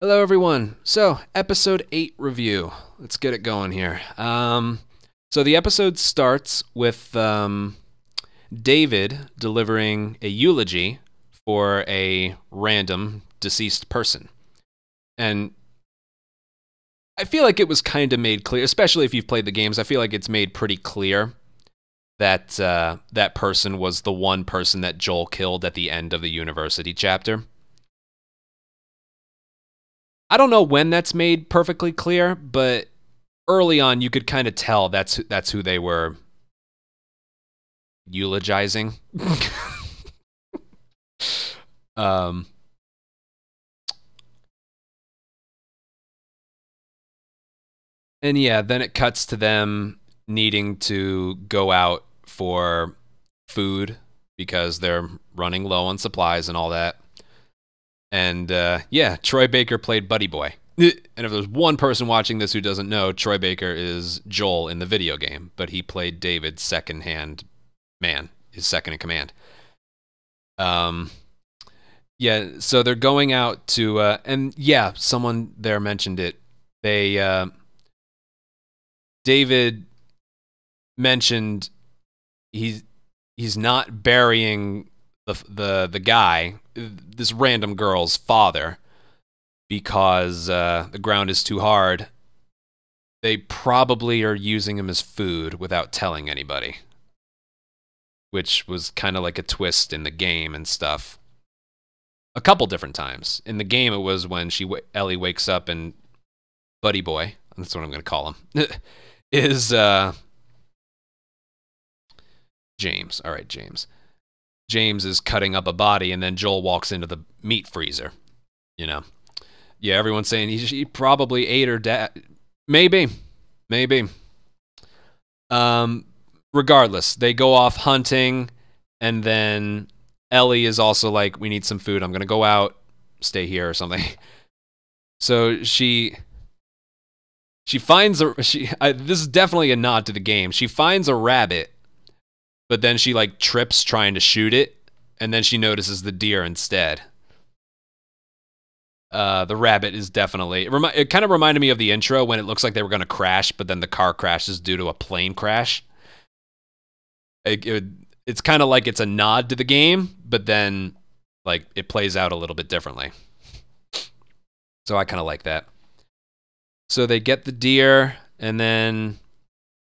Hello, everyone. So, episode 8 review. Let's get it going here. So the episode starts with David delivering a eulogy for a random deceased person. And I feel like it was kind of made clear, especially if you've played the games, I feel like it's made pretty clear that that person was the one person that Joel killed at the end of the university chapter. I don't know when that's made perfectly clear, but early on you could kind of tell that's who they were eulogizing. um, and yeah, then it cuts to them needing to go out for food because they're running low on supplies and all that. And yeah, Troy Baker played Buddy Boy. And if there's one person watching this who doesn't know, Troy Baker is Joel in the video game, but he played David's second-hand man, his second in command. Yeah, so they're going out to, and yeah, someone there mentioned it. David mentioned he's not burying the guy, this random girl's father, because the ground is too hard. They probably are using him as food without telling anybody, which was kind of like a twist in the game and stuff. A couple different times. In the game, it was when Ellie wakes up and Buddy Boy, that's what I'm going to call him, is James. All right, James. James is cutting up a body, and then Joel walks into the meat freezer. You know, yeah, everyone's saying he probably ate her dad. Maybe. Regardless, they go off hunting, and then Ellie is also like, "We need some food. I'm gonna go out, stay here or something." So she finds this is definitely a nod to the game. She finds a rabbit, but then she like trips trying to shoot it, and then she notices the deer instead. The rabbit is definitely it kind of reminded me of the intro when it looks like they were going to crash, but then the car crashes due to a plane crash. It's kind of like it's a nod to the game, but then like it plays out a little bit differently. So I kind of like that. So they get the deer, and then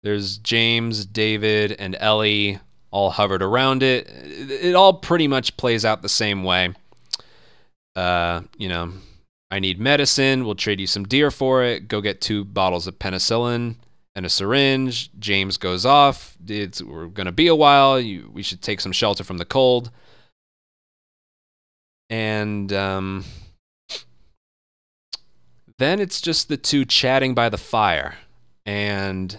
there's James, David, and Ellie all hovered around it. It all pretty much plays out the same way. You know, I need medicine. We'll trade you some deer for it. Go get 2 bottles of penicillin and a syringe. James goes off. We're going to be a while. We should take some shelter from the cold. And then it's just the 2 chatting by the fire. And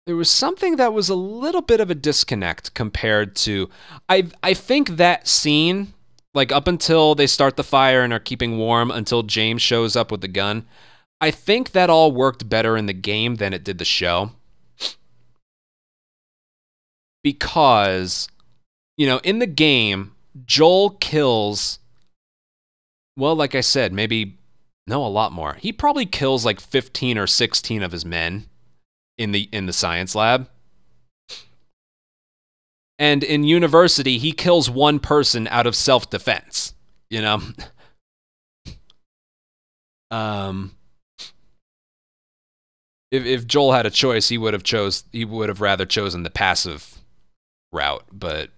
there was something that was a little bit of a disconnect compared to... I think that scene, like up until they start the fire and are keeping warm until James shows up with the gun, I think that all worked better in the game than it did the show. Because, you know, in the game, Joel kills, well, like I said, maybe, no, a lot more. He probably kills like 15 or 16 of his men in the science lab. And in university, he kills 1 person out of self-defense, you know? If Joel had a choice, he would have rather chosen the passive route, but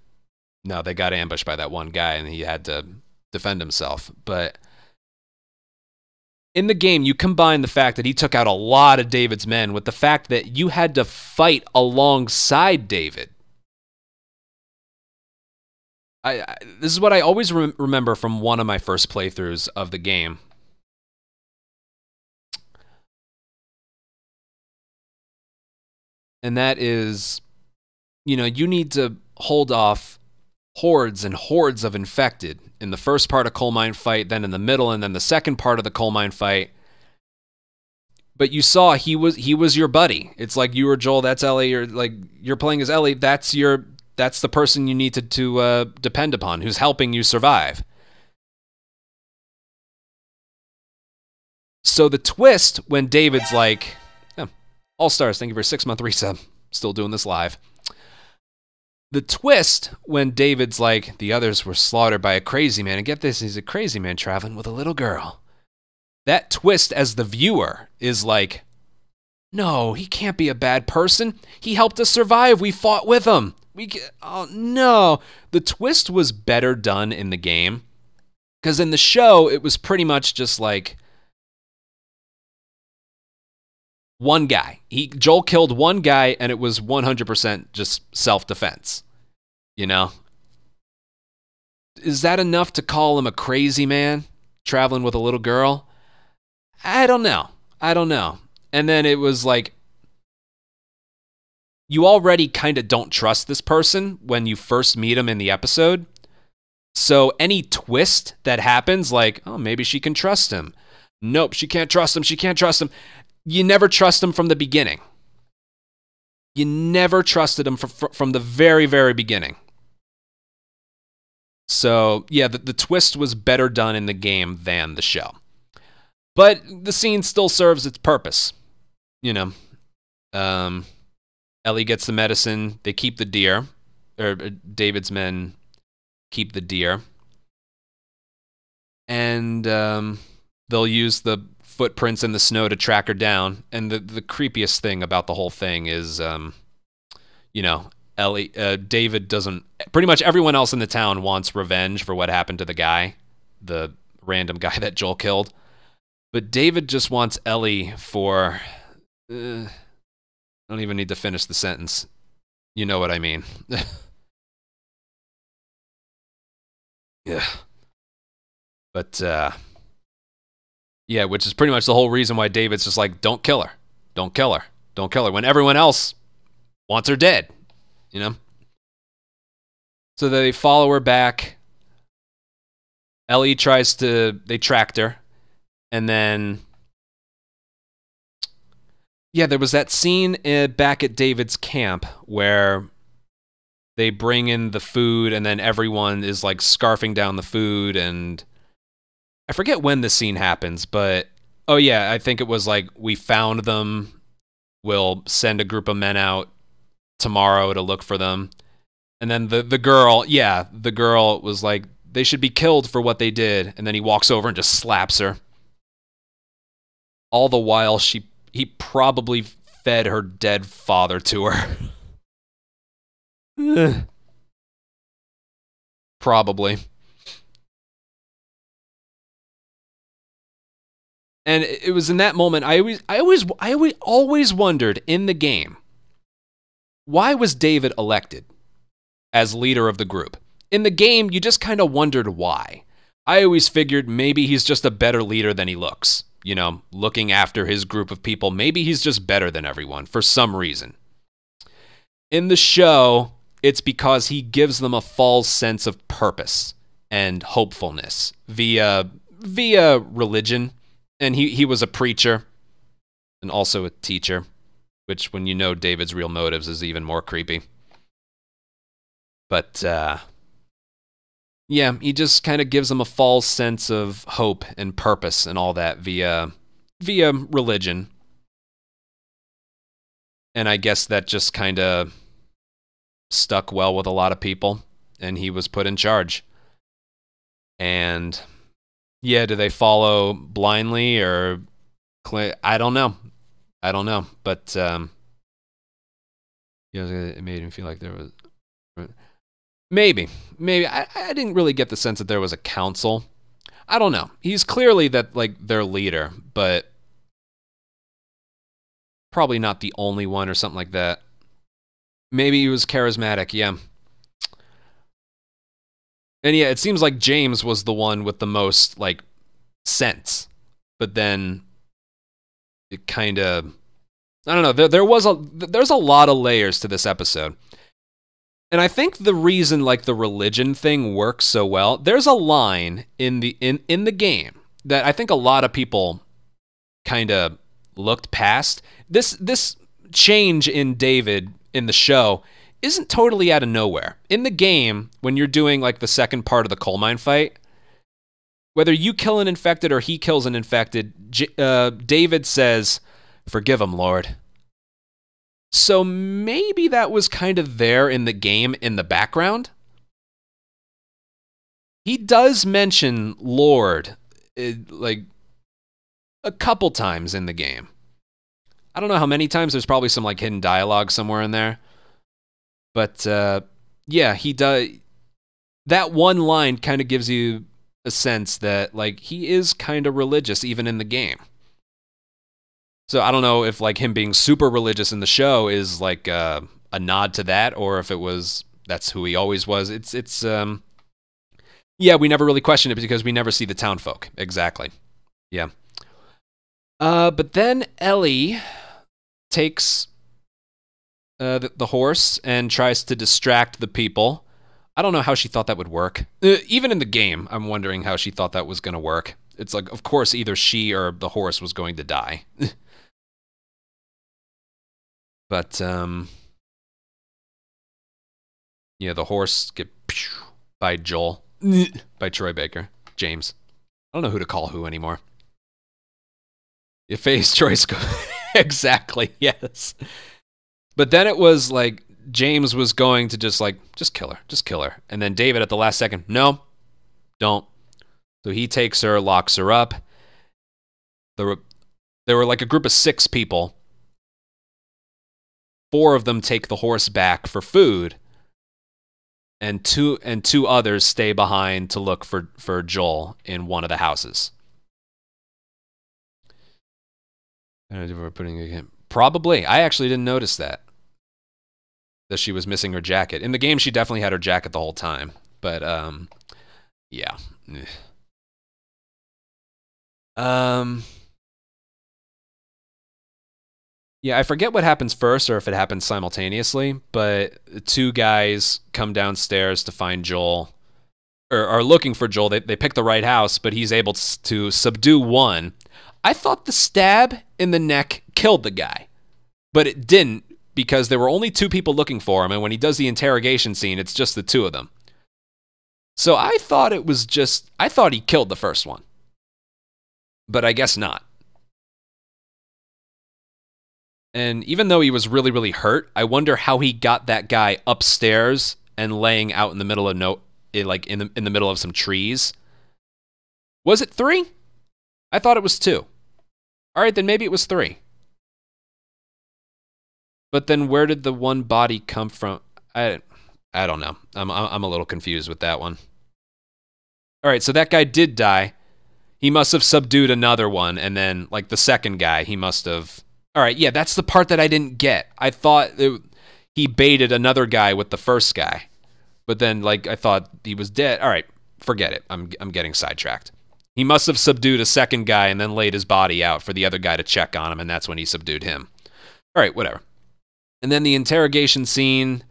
no, they got ambushed by that one guy and he had to defend himself. But in the game, you combine the fact that he took out a lot of David's men with the fact that you had to fight alongside David. This is what I always remember from one of my first playthroughs of the game. And that is, you know, you need to hold off hordes and hordes of infected in the first part of Coal Mine Fight, then in the middle, and then the second part of the Coal Mine Fight. But you saw he was your buddy. It's like you were Joel, that's Ellie, or like you're playing as Ellie, that's the person you need to depend upon, who's helping you survive. So the twist when David's like, oh, All Stars, thank you for a 6-month resub. Still doing this live. The twist when David's like, the others were slaughtered by a crazy man, and get this, he's a crazy man traveling with a little girl. That twist as the viewer is like, no, he can't be a bad person. He helped us survive. We fought with him. Oh, no. The twist was better done in the game, because in the show, it was pretty much just like one guy. Joel killed one guy, and it was 100% just self-defense. You know? Is that enough to call him a crazy man traveling with a little girl? I don't know. And then it was like, you already kind of don't trust this person when you first meet him in the episode. So any twist that happens, like, oh, maybe she can trust him. Nope, she can't trust him. You never trust him from the beginning. You never trusted him from the very, very beginning. So, yeah, the twist was better done in the game than the show. But the scene still serves its purpose. You know, Ellie gets the medicine. They keep the deer. Or David's men keep the deer. And they'll use the footprints in the snow to track her down. And the creepiest thing about the whole thing is, you know, David doesn't... Pretty much everyone else in the town wants revenge for what happened to the random guy that Joel killed. But David just wants Ellie for... I don't even need to finish the sentence. You know what I mean. Yeah. But, yeah, which is pretty much the whole reason why David's just like, don't kill her. Don't kill her. Don't kill her. When everyone else wants her dead. You know? So they follow her back. Ellie they tracked her. And then, yeah, there was that scene back at David's camp where they bring in the food and then everyone is like scarfing down the food, and I forget when the scene happens, but oh yeah, I think it was like, we found them. We'll send a group of men out tomorrow to look for them. And then the girl was like, they should be killed for what they did. And then he walks over and just slaps her. All the while, he probably fed her dead father to her. Probably. And it was in that moment, I always wondered in the game, why was David elected as leader of the group? In the game, you just kind of wondered why. I always figured maybe he's just a better leader than he looks. You know, looking after his group of people. Maybe he's just better than everyone for some reason. In the show, it's because he gives them a false sense of purpose and hopefulness via religion. And he was a preacher and also a teacher, which, when you know David's real motives, is even more creepy. But, yeah, he just kind of gives them a false sense of hope and purpose and all that via religion. And I guess that just kind of stuck well with a lot of people, and he was put in charge. And, yeah, do they follow blindly or... I don't know. But, yeah, it made him feel like there was... Maybe. I didn't really get the sense that there was a council. I don't know. He's clearly their leader, but probably not the only one or something like that. Maybe he was charismatic, yeah. And yeah, it seems like James was the one with the most, sense. But then it kind of... I don't know. There's a lot of layers to this episode. And I think the reason the religion thing works so well, there's a line in the game that I think a lot of people kind of looked past. This change in David in the show isn't totally out of nowhere. In the game, when you're doing the second part of the coal mine fight, whether you kill an infected or he kills an infected, David says, "Forgive him, Lord." So maybe that was kind of there in the game in the background. He does mention Lord like a couple times in the game. I don't know how many times. There's probably some like hidden dialogue somewhere in there. But yeah, he does. That one line kind of gives you a sense that like he is kind of religious even in the game. So I don't know if like him being super religious in the show is like a nod to that, or if it was that's who he always was. It's yeah, we never really question it because we never see the town folk. Exactly. Yeah. But then Ellie takes the horse and tries to distract the people. I don't know how she thought that would work. Even in the game, I'm wondering how she thought that was going to work. It's like, of course, either she or the horse was going to die. But, yeah, the horse get by Joel. By Troy Baker. James. I don't know who to call who anymore. You face choice. Exactly, yes. But then it was like James was going to just kill her. And then David at the last second, no, don't. So he takes her, locks her up. There were like a group of 6 people. 4 of them take the horse back for food. And two others stay behind to look for Joel in one of the houses. Probably. I actually didn't notice that she was missing her jacket. In the game, she definitely had her jacket the whole time. But, yeah. Yeah, I forget what happens first or if it happens simultaneously, but 2 guys come downstairs to find Joel, or are looking for Joel. They pick the right house, but he's able to subdue one. I thought the stab in the neck killed the guy, but it didn't because there were only 2 people looking for him, and when he does the interrogation scene, it's just the 2 of them. So I thought he killed the first one, but I guess not. And even though he was really, really hurt, I wonder how he got that guy upstairs and laying out in the middle of in the middle of some trees. Was it 3? I thought it was 2. All right, then maybe it was 3. But then where did the one body come from? I don't know. I'm a little confused with that one. All right, so that guy did die. He must have subdued another one, and then like the second guy, he must have. All right, yeah, that's the part that I didn't get. I thought he baited another guy with the first guy, but then like I thought he was dead. All right, forget it. I'm getting sidetracked. He must have subdued a second guy and then laid his body out for the other guy to check on him, and that's when he subdued him. All right, whatever. And then the interrogation scene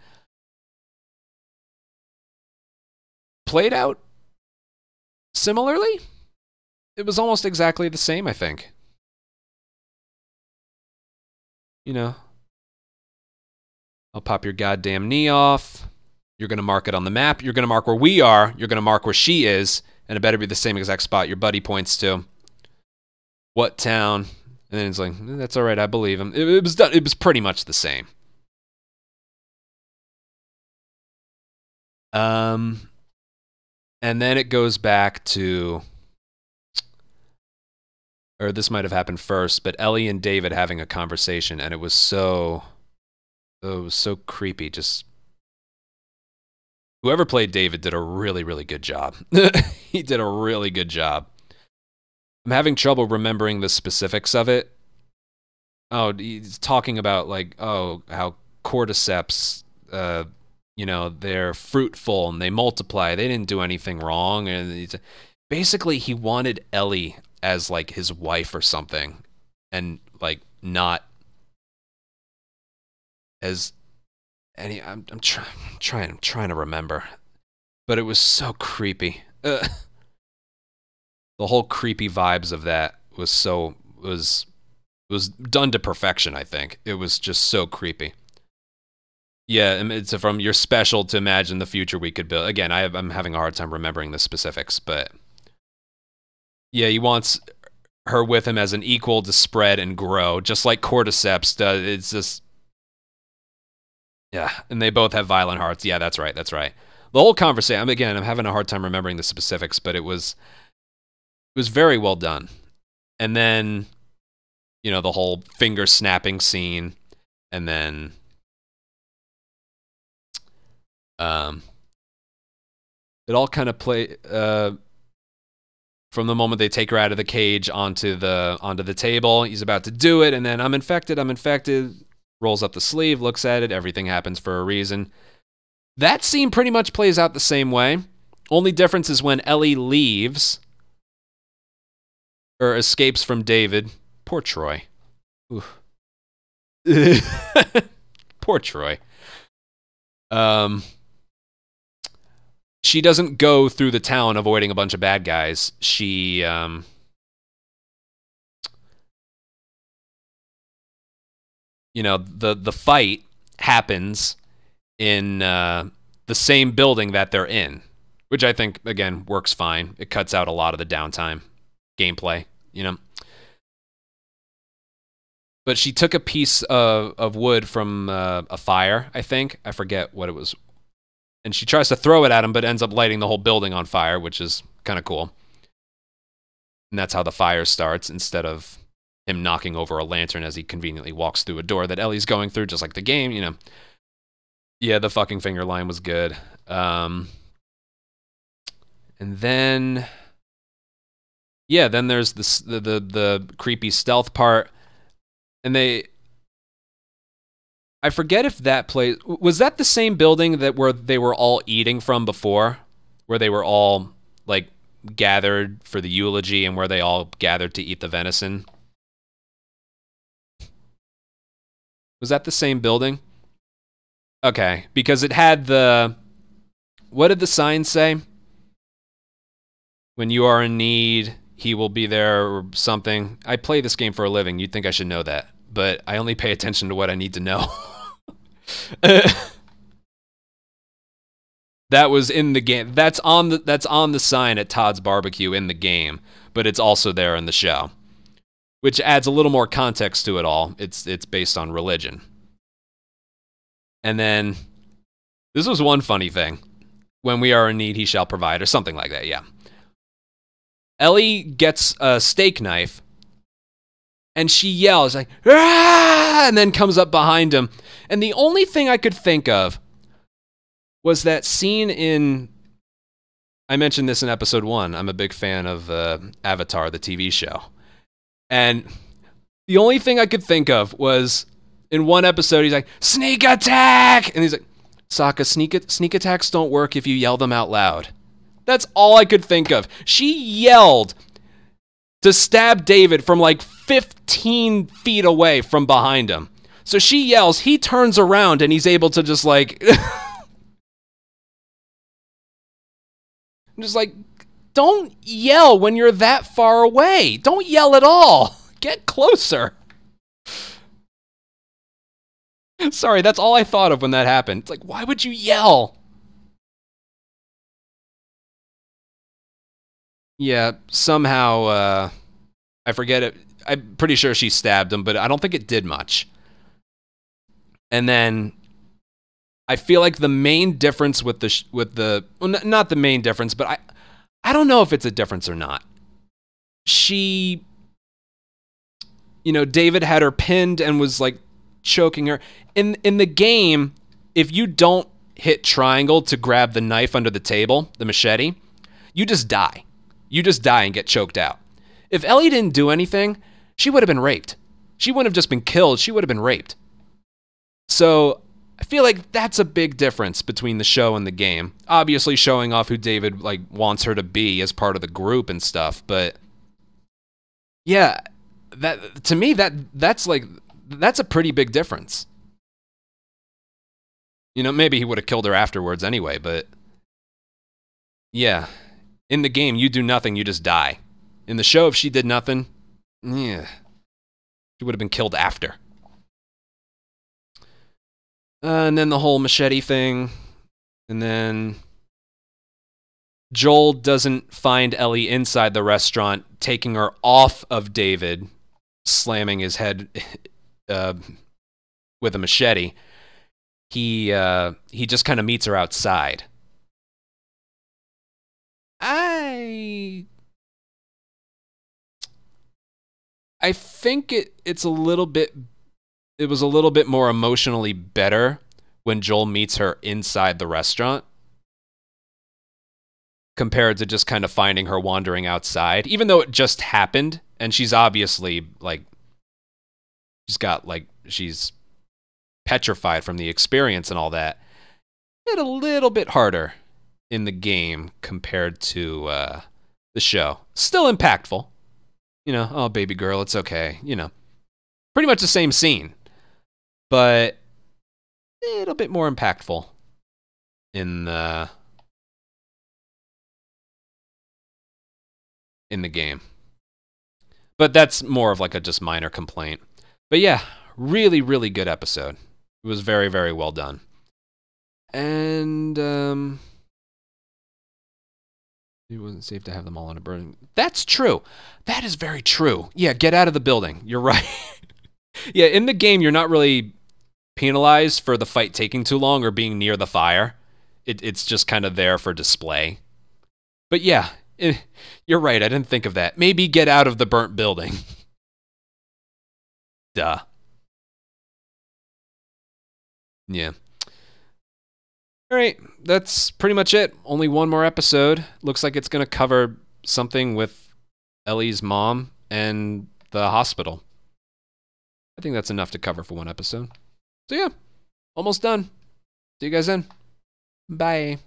played out similarly. It was almost exactly the same, I think. You know, I'll pop your goddamn knee off. You're going to mark it on the map. You're going to mark where we are. You're going to mark where she is. And it better be the same exact spot your buddy points to. What town? And then it's like, that's all right. I believe him. It was done. It was pretty much the same. And then it goes back to, or this might have happened first, but Ellie and David having a conversation, and it was so creepy. Just whoever played David did a really, really good job. He did a really good job. I'm having trouble remembering the specifics of it. Oh, he's talking about like, how cordyceps, they're fruitful and they multiply. They didn't do anything wrong, and basically he wanted Ellie as like his wife or something, and like not as any. I'm trying to remember, but it was so creepy. The whole creepy vibes of that was done to perfection. I think it was just so creepy. Yeah, it's from You're Special to Imagine the Future We Could Build. Again, I'm having a hard time remembering the specifics, but Yeah, he wants her with him as an equal to spread and grow, just like Cordyceps does. It's just, yeah, and they both have violent hearts. Yeah, that's right. That's right. The whole conversation. Again, I'm having a hard time remembering the specifics, but it was very well done. And then, the whole finger snapping scene, and then, it all kind of play from the moment they take her out of the cage onto the table. He's about to do it, and then I'm infected. Rolls up the sleeve, looks at it. Everything happens for a reason. That scene pretty much plays out the same way. Only difference is when Ellie leaves or escapes from David. Poor Troy. Poor Troy. She doesn't go through the town avoiding a bunch of bad guys. She the fight happens in the same building that they're in, which I think again works fine. It cuts out a lot of the downtime gameplay, But she took a piece of wood from a fire, I think. I forget what it was. And she tries to throw it at him, but ends up lighting the whole building on fire, which is kind of cool. And that's how the fire starts, instead of him knocking over a lantern as he conveniently walks through a door that Ellie's going through, just like the game, Yeah, the fucking finger line was good. And then, yeah, then there's the creepy stealth part. And I forget if that place was that the same building that where they were all eating from before, where they were all like gathered for the eulogy and where they all gathered to eat the venison. Was that the same building? Okay, because it had what did the sign say? When you are in need, he will be there, or something. I play this game for a living. You'd think I should know that, but I only pay attention to what I need to know. That was in the game. That's on the sign at Todd's Barbecue in the game, but it's also there in the show, which adds a little more context to it all. It's based on religion. And then this was one funny thing. When we are in need, he shall provide, or something like that. Yeah. Ellie gets a steak knife, and she yells like, "Ah!" and then comes up behind him. And the only thing I could think of was that scene in, I mentioned this in episode 1. I'm a big fan of Avatar, the TV show. And the only thing I could think of was, in one episode, he's like, "Sneak attack!" And he's like, "Sokka, sneak attacks don't work if you yell them out loud." That's all I could think of. She yelled to stab David from like 15 feet away from behind him. So she yells, he turns around, and he's able to just like... I'm just like, don't yell when you're that far away. Don't yell at all. Get closer. Sorry, that's all I thought of when that happened. It's like, why would you yell? Yeah, somehow, I forget it. I'm pretty sure she stabbed him, but I don't think it did much. And then I feel like the main difference with well, not the main difference, but I don't know if it's a difference or not. She, David had her pinned and was like choking her. In the game, if you don't hit triangle to grab the knife under the table, the machete, you just die. You just die and get choked out. If Ellie didn't do anything, she would have been raped. She wouldn't have just been killed. She would have been raped. So I feel like that's a big difference between the show and the game. Obviously showing off who David wants her to be as part of the group and stuff, but yeah, that to me that's a pretty big difference. Maybe he would have killed her afterwards anyway, but yeah. In the game, you do nothing, you just die. In the show, if she did nothing, yeah, she would have been killed after. And then the whole machete thing. And then Joel doesn't find Ellie inside the restaurant, taking her off of David, slamming his head with a machete. He just kind of meets her outside. I think it was a little bit more emotionally better when Joel meets her inside the restaurant compared to just kind of finding her wandering outside, even though it just happened and she's obviously she's petrified from the experience and all that. It's a little bit harder in the game compared to the show. Still impactful. Oh, baby girl, it's okay. Pretty much the same scene, but a little bit more impactful in the game. But that's more of like a just minor complaint. But yeah, really, really good episode. It was very, very well done. And it wasn't safe to have them all on a burning. That's true. That is very true. Yeah, get out of the building. You're right. Yeah, in the game, you're not really penalized for the fight taking too long or being near the fire. It's just kind of there for display. But yeah, you're right. I didn't think of that. Maybe get out of the burnt building. Duh. Yeah. All right, that's pretty much it. Only one more episode. Looks like it's going to cover something with Ellie's mom and the hospital. I think that's enough to cover for one episode. So yeah, almost done. See you guys then. Bye.